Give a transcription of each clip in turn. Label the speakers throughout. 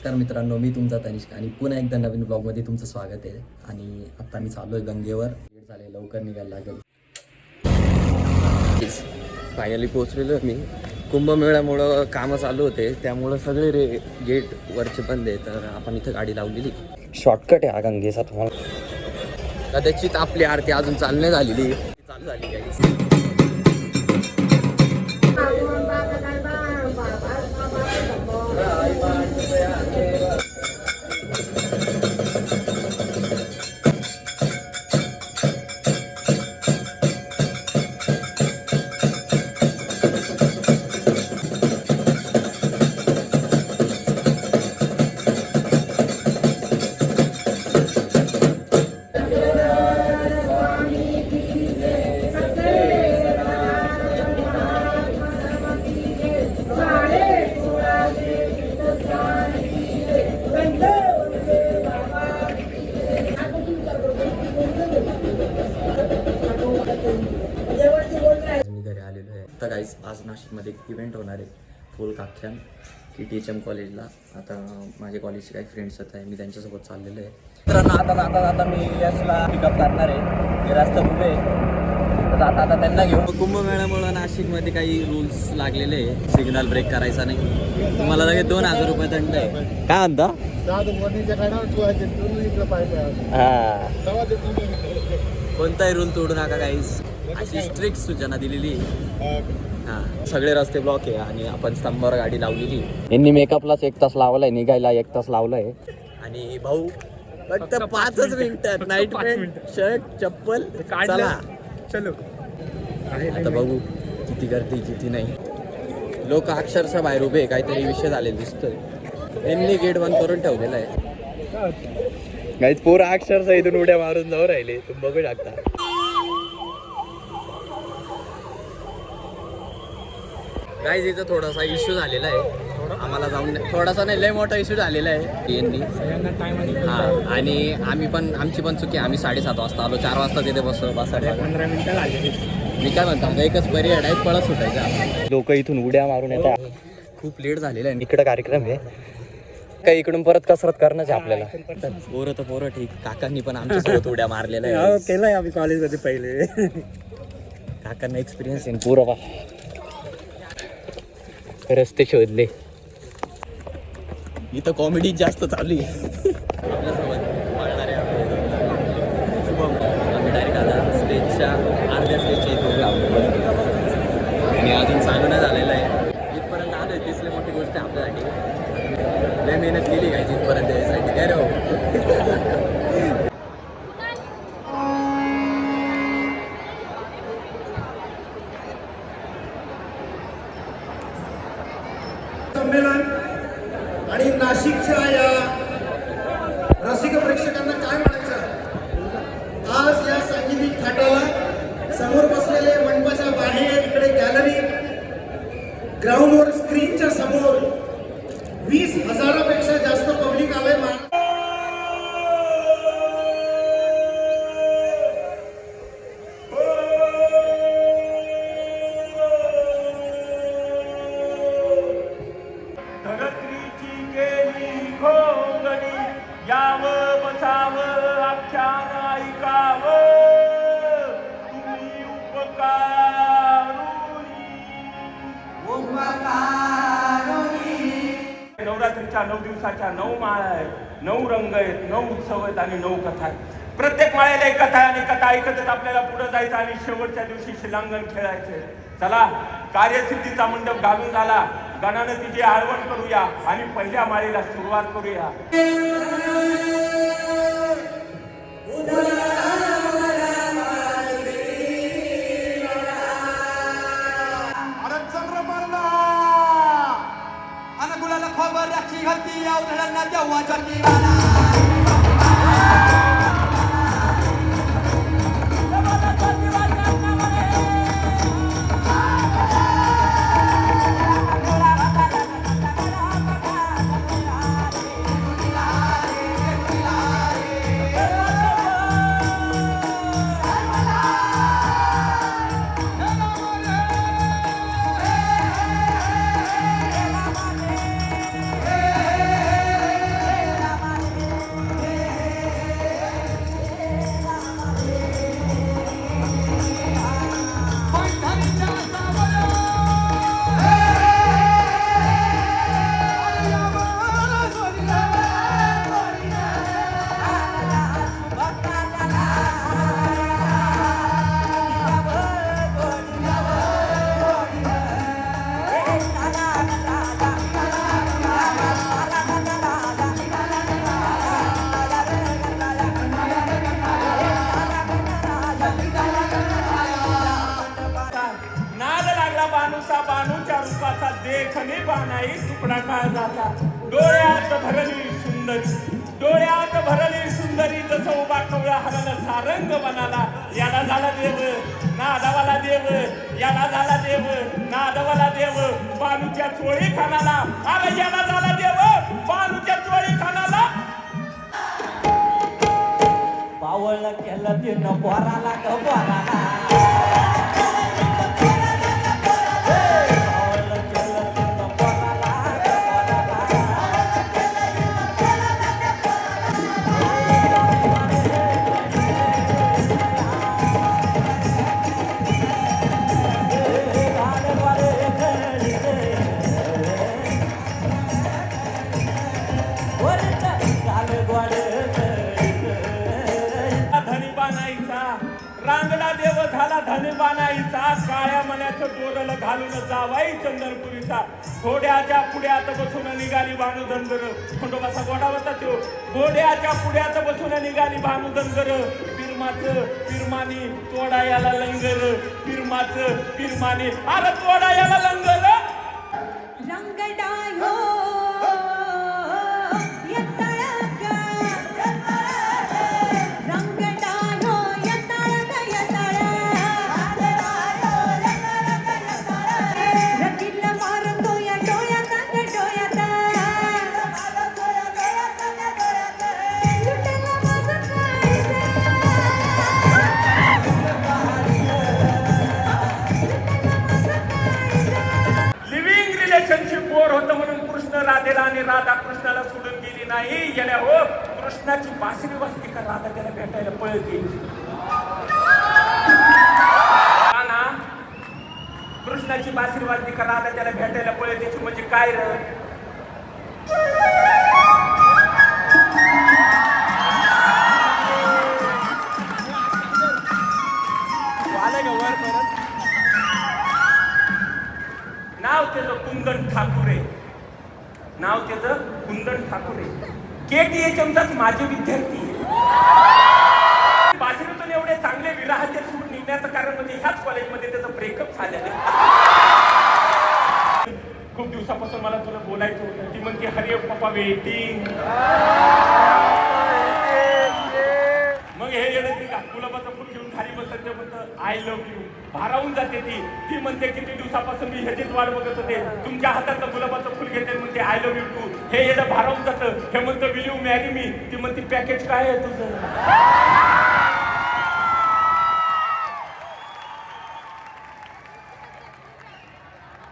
Speaker 1: नमस्कार मित्रांनो, मी तुमचा तनिष्क आणि पुन्हा एकदा नवीन ब्लॉगमध्ये तुमचं स्वागत आहे. आणि आता मी चालू आहे गंगेवर. लेट झाले, लवकर निघायला लागेल. फायनली पोहोचलेलो मी. कुंभमेळ्यामुळं कामं चालू होते, त्यामुळं सगळे गेट वरचे बंद आहे. तर आपण इथं गाडी लावलेली. शॉर्टकट आहे हा गंगेचा. तुम्हाला कदाचित आपली आरती अजून चालू नाही झालेली, चालू झाली गाडी. तर गाईस, आज नाशिकमध्ये एक इव्हेंट होणार आहे, फोल्क आख्यान KTHM कॉलेजला. आता माझ्या कॉलेजचे काही फ्रेंड्स आहेत, मी त्यांच्यासोबत चाललेलो आहे. मित्रांनो, आता मी यशला पिकअप करणार आहे. हे रस्त्यात उभे तर आता त्यांना घेऊन. कुंभमेळ्यामुळं नाशिकमध्ये काही रूल्स लागलेले आहे. सिग्नल ब्रेक करायचा नाही. तुम्हाला लगेच 2000 रुपये दंड आहे. काय म्हणता? कोणताही रूल तोडू नका गाईस, अशी स्ट्रिक्ट सूचना दिलेली. हां, सगळे रस्ते ब्लॉक आहे आणि आपण स्तंभावर गाडी लावलेली. यांनी मेकअपलाच 1 तास लावलाय, निघायला 1 तास लावलाय. आणि भाऊ फक्त 5 मिनिटात नाईट पॅन्ट, शर्ट, चप्पल, चला चलो. आता बघू किती गर्दी किती नाही. लोक अक्षरशः बाहेर उभे, काहीतरी विषय झालेला दिसतोय. यांनी गेट बंद करून ठेवलेला आहे. काहीच पोरं अक्षरशः इथून उड्या मारून जाऊ राहिले, तुम्ही बघू शकता. गाईज इथं थोडासा इश्यू झालेला आहे. आम्हाला जाऊन थोडासा नाही, लय मोठा इश्यू झालेला आहे यांनी. हां, आणि आमची पण चुकी. आम्ही 7:30 वाजता आलो, 4 वाजता तिथे बसायला 15 मिनिटं लागली. मी काय म्हणतो, आता एकच पर्याय आहे, पळत सुटायचा. लोक इथून उड्या मारून येतात. खूप लेट झालेला आहे. इकडं कार्यक्रम आहे, काही इकडून परत कसरत करणंच आहे आपल्याला. पोरं ठीक. काकांनी पण आमच्यासोबत उड्या मारलेल्या आहे. केलंय आम्ही कॉलेजमध्ये पहिले. काकांना एक्सपिरियन्स आहे. पोरं रस्ते शोधले. इथं कॉमेडी जास्त चालू आहे. आपल्यासोबत पळणारे शुभम, आम्ही डायरेक्ट आता स्टेजच्या अर्ध्या स्टेजच्या इथे लावलो आणि अजून चालू नाही झालेलं आहे. इथपर्यंत आलो आहे, तिसरी मोठी गोष्ट आहे आपल्यासाठी. लय मेहनत केली काय इथपर्यंत यायसाठी. काय रे हो.
Speaker 2: संमेलन आणि नाशिकच्या या रसिक प्रेक्षकांना काय म्हणायचं. आज या सांगीतिक थाटाला समोर बसलेले मंडपाच्या बाहेर, इकडे गॅलरी, ग्राउंडवर स्क्रीनच्या समोर 20,000पेक्षा जास्त पब्लिक आलंय.
Speaker 3: यावं बसावं आख्यान ऐकावं तुम्ही नवरात्रीच्या 9 दिवसाच्या 9 माळा आहेत, 9 रंग आहेत, 9 उत्सव आहेत आणि 9 कथा आहेत. प्रत्येक माळेला एक कथा आहे आणि कथा ऐकतच आपल्याला पुढे जायचं आणि शेवटच्या दिवशी शिलांगण खेळायचं. चला, कार्यसिद्धीचा मंडप घालून झाला. गणानं तिची आळवण करूया आणि पहिल्या माळेला सुरुवात करूया.
Speaker 4: अनुकूलाला खबर राखी घालती या उधळांना तेव्हा जटी
Speaker 3: कपडा काळजाचा, डोळ्यात भरली सुंदरी, डोळ्यात भरली सुंदरी, जसं उभा कवळा हरला सारंग बनाला. याला झाला देव नादवाला देव, याला झाला देव नादवाला देव, बालूच्या चोळी खानाला. अरे याला झाला देव बालूच्या चोळी खानाला.
Speaker 4: पावळ केलं तिनं पोराला ग पोराला.
Speaker 3: रांगडा देव झाला धनी बानाईचा, काळ्या मण्याचं डोरलं घालून जावाई चंदनपुरीचा. घोड्याच्या पुढ्यात बसून निघाली भानू धनगर, खंडोबाचा घोडा होता तो. घोड्याच्या पुढ्यात बसून निघाली भानू धनगर, पिरमाचं पिरमानी तोडा याला लंगर, पिरमाचं पिरमानी अरे तोडा याला लंगर. बोर होतं म्हणून कृष्ण राधेला आणि राधा कृष्णाला सोडून गेली नाही. गेल्या हो कृष्णाची बासरी वाजली का राधा त्याला भेटायला पळत येईल ना. कृष्णाची बासरी वाजली का राधा त्याला भेटायला पळत यायची म्हणजे काय र. नाव त्याचं कुंदन ठाकूरे, नाव त्याचं कुंदन ठाकूरे. KTHMचाच माझे विद्यार्थी. बासरीतून एवढे चांगले विराहाचे सूर निघण्याचं कारण म्हणजे ह्याच कॉलेजमध्ये त्याचं ब्रेकअप झालेलं. खूप दिवसापासून मला तुला बोलायचं होतं. ती म्हणते हरे पप्पा वेटिंग. मग हे येणं ती गुलाबाचं फुल घेऊन खाली बसत ते म्हणतं आय लव्ह यू. भारावून जाते ती म्हणते किती दिवसापासून मी ह्याचीच वाट बघत होते, तुमच्या हाताचं गुलाबाचं फुल घेते म्हणते आय लव्ह यू टू. हे येणं भारावून जातं. हे म्हणतं विल यू मॅरी मी. ती म्हणते पॅकेज काय आहे तुझं.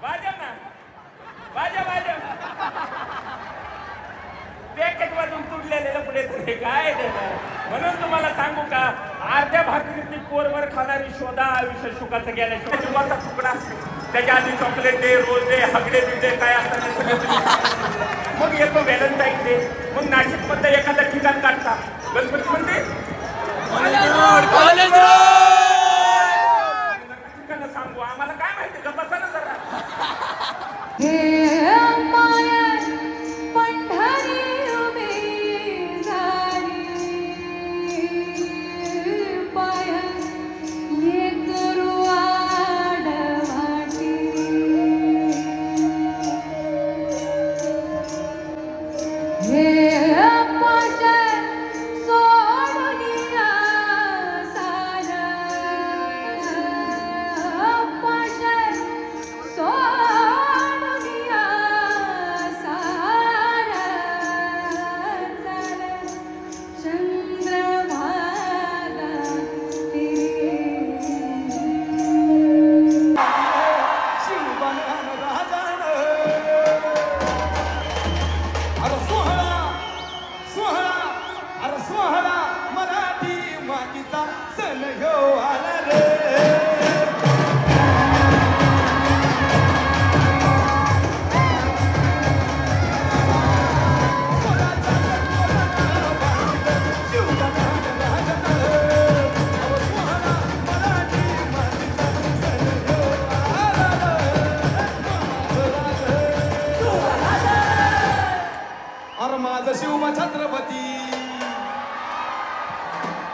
Speaker 3: वाजा ना वाजा वाजा. पॅकेज वाजून तुटलेलं पुढे काय म्हणून तुम्हाला सांगू का, अर्ध्या भाकरीतली पोरवर खाणारी शोधा आयुष्य सुखाचं गेल्याशिवाय. जीवाचा तुकडा असतो, त्याच्या आधी चॉकलेट डे, रोज डे, हगडे बिगडे काय असतात. मग येतो व्हॅलेंटाईन डे. मग नाशिक मध्ये एखादं ठिकाण काढता गणपती म्हणते ठिकाण सांगू आम्हाला काय माहिती. बसा ना जरा.
Speaker 4: माझा शिवबा छत्रपती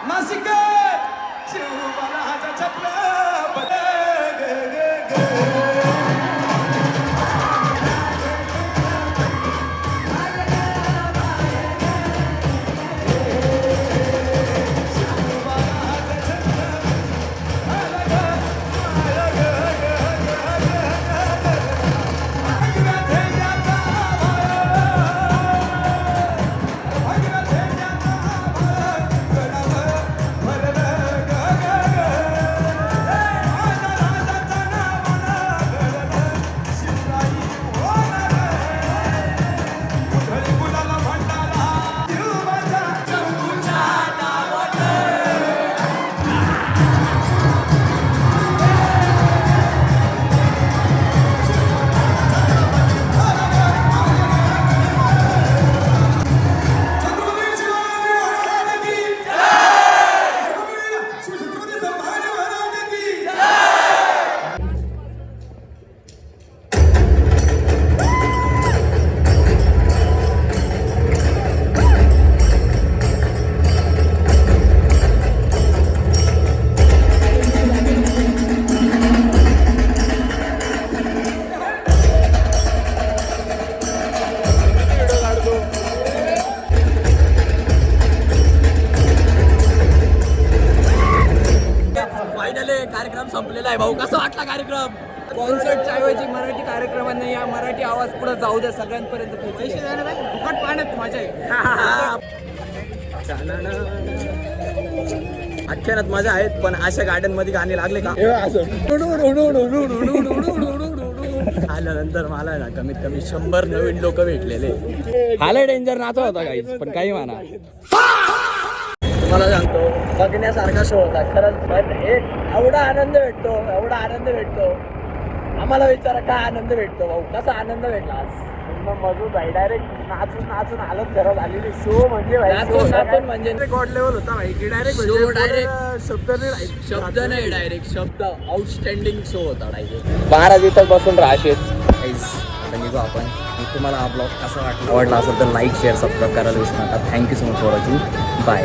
Speaker 4: नाशिक शिवबा राजा छत्रपती.
Speaker 1: झालेला आहे भाऊ. कसा वाटला कार्यक्रम?
Speaker 5: कॉन्सर्टच्या ऐवजी मराठी कार्यक्रमांना या मराठी आवाज पुढे जाऊ द्या, सगळ्यांपर्यंत फुकट पाण्यात मजा आहे.
Speaker 1: अख्यानात मजा आहेत, पण अशा गार्डन मध्ये गाणे लागले का आल्यानंतर मला ना कमीत कमी 100 नवीन लोक भेटलेले. हाले डेंजर नाचा होता काहीच, पण काही म्हणा. तुम्हाला सांगतो बघण्यासारखा शो होता खरंच. पण एक एवढा आनंद भेटतो आम्हाला. विचारा काय आनंद भेटतो भाऊ, कसा आनंद भेटला आज. मजूद आहे डायरेक्ट नाचून हालत खराब झालेली. शो म्हणजे नाचून म्हणजे
Speaker 5: गॉड लेवल होता भाई की डायरेक्ट
Speaker 1: शब्द नाही डायरेक्ट शब्द. आउटस्टँडिंग शो होता डायरेक्ट. 12 दिवसात बसून राहायचे. आता निघू आपण. तुम्हाला हा ब्लॉग कसा आवडला असेल तर लाईक शेअर सबस्क्राईब करायला विसरू नका. Thank you so much for watching. Bye.